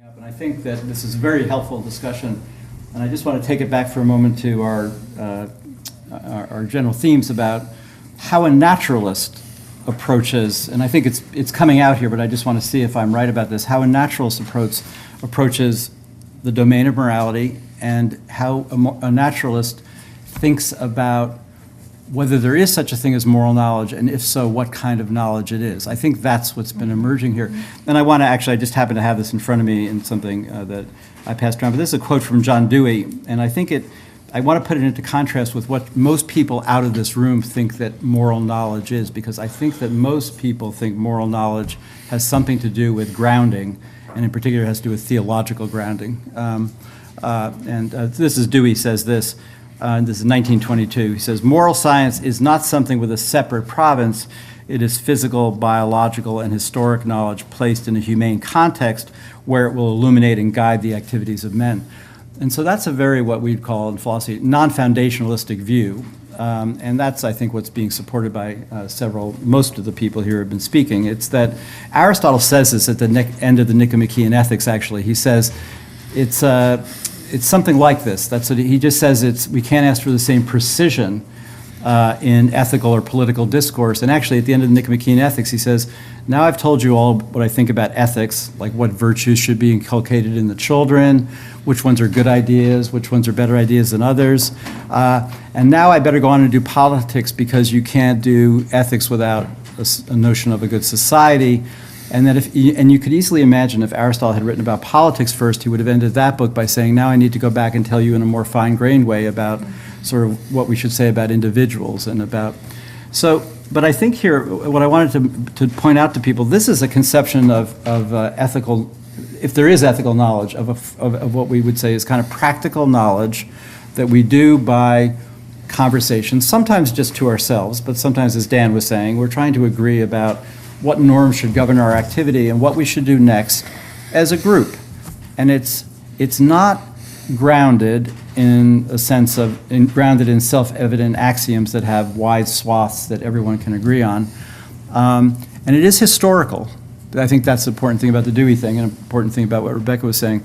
And I think that this is a very helpful discussion, and I just want to take it back for a moment to our general themes about how a naturalist approaches, and I think it's coming out here, but I just want to see if I'm right about this, how a naturalist approaches the domain of morality, and how a naturalist thinks about whether there is such a thing as moral knowledge, and if so, what kind of knowledge it is. I think that's what's been emerging here. And I want to actually, I just happen to have this in front of me in something that I passed around, but this is a quote from John Dewey, and I think I want to put it into contrast with what most people out of this room think that moral knowledge is, because I think that most people think moral knowledge has something to do with grounding, and in particular has to do with theological grounding. This is Dewey says this. This is 1922. He says, "Moral science is not something with a separate province. It is physical, biological, and historic knowledge placed in a humane context where it will illuminate and guide the activities of men." And so that's a very, what we'd call in philosophy, non-foundationalistic view. And that's, I think, what's being supported by most of the people here have been speaking. It's that Aristotle says this at the end of the Nicomachean Ethics, actually. He says, it's something like this. That's what he just says. We can't ask for the same precision in ethical or political discourse. And actually, at the end of the Nicomachean Ethics, he says, "Now I've told you all what I think about ethics, like what virtues should be inculcated in the children, which ones are good ideas, which ones are better ideas than others. And now I better go on and do politics, because you can't do ethics without a notion of a good society." And that and you could easily imagine if Aristotle had written about politics first, he would have ended that book by saying, "Now I need to go back and tell you in a more fine-grained way about sort of what we should say about individuals and about." So, but I think here, what I wanted to point out to people, this is a conception of ethical, if there is ethical knowledge, of what we would say is kind of practical knowledge that we do by conversation, sometimes just to ourselves, but sometimes, as Dan was saying, we're trying to agree about what norms should govern our activity and what we should do next as a group. And it's not grounded in a sense of, grounded in self-evident axioms that have wide swaths that everyone can agree on. And it is historical. I think that's the important thing about the Dewey thing, and an important thing about what Rebecca was saying.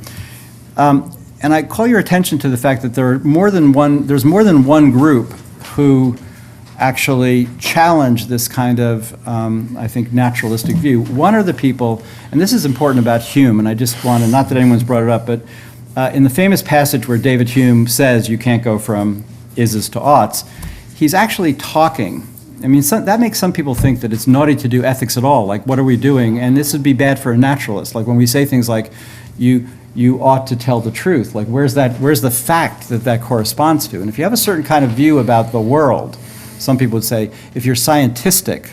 And I call your attention to the fact that there's more than one group who actually challenge this kind of, I think, naturalistic view. One are the people, and this is important about Hume, and I just want to, not that anyone's brought it up, but in the famous passage where David Hume says you can't go from ises to oughts, he's actually talking. I mean, that makes some people think that it's naughty to do ethics at all, like what are we doing? And this would be bad for a naturalist. Like when we say things like, you ought to tell the truth, like where's the fact that corresponds to? And if you have a certain kind of view about the world, some people would say, if you're scientistic,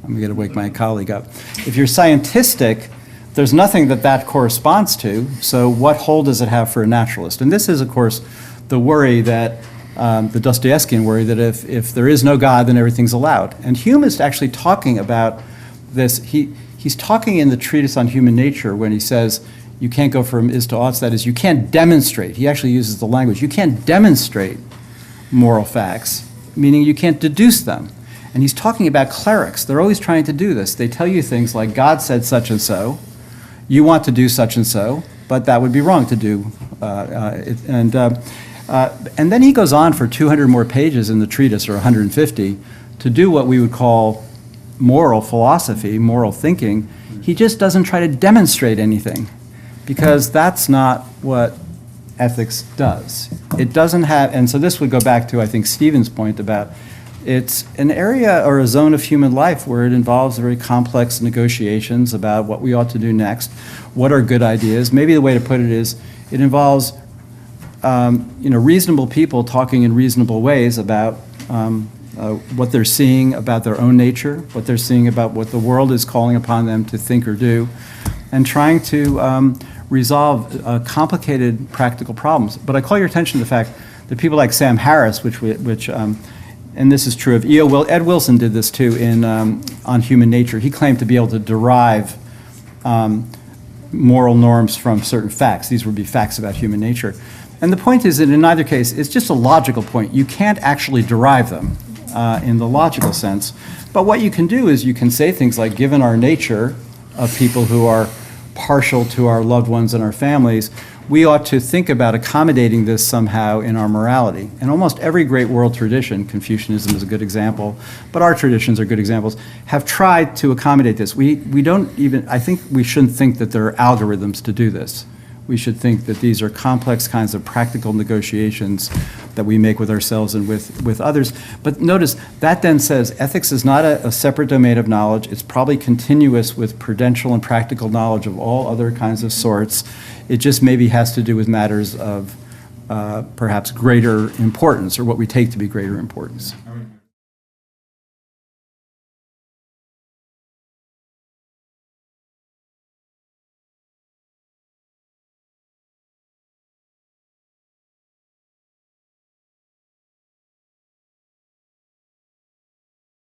I'm going to wake my colleague up. If you're scientistic, there's nothing that corresponds to, so what hold does it have for a naturalist? And this is, of course, the worry that, the Dostoevskian worry that if there is no God, then everything's allowed. And Hume is actually talking about this. He's talking in the treatise on human nature when he says, you can't go from is to oughts, that is, you can't demonstrate. He actually uses the language, you can't demonstrate moral facts, meaning you can't deduce them. And he's talking about clerics. They're always trying to do this. They tell you things like, God said such and so, you want to do such and so, but that would be wrong to do. And then he goes on for 200 more pages in the treatise, or 150, to do what we would call moral philosophy, moral thinking. He just doesn't try to demonstrate anything, because that's not what ethics does. It doesn't have, and so this would go back to, I think, Stephen's point about it's an area or a zone of human life where it involves very complex negotiations about what we ought to do next, what are good ideas. Maybe the way to put it is it involves reasonable people talking in reasonable ways about what they're seeing about their own nature, what they're seeing about what the world is calling upon them to think or do, and trying to resolve complicated practical problems. But I call your attention to the fact that people like Sam Harris, which and this is true of Ed Wilson did this too on human nature. He claimed to be able to derive moral norms from certain facts. These would be facts about human nature. And the point is that in either case, it's just a logical point. You can't actually derive them in the logical sense. But what you can do is you can say things like, given our nature of people who are partial to our loved ones and our families, we ought to think about accommodating this somehow in our morality. And almost every great world tradition, Confucianism is a good example, but our traditions are good examples, have tried to accommodate this. We don't even, I think we shouldn't think that there are algorithms to do this. We should think that these are complex kinds of practical negotiations that we make with ourselves and with others. But notice, that then says ethics is not a separate domain of knowledge. It's probably continuous with prudential and practical knowledge of all other kinds of sorts. It just maybe has to do with matters of perhaps greater importance, or what we take to be greater importance. I mean,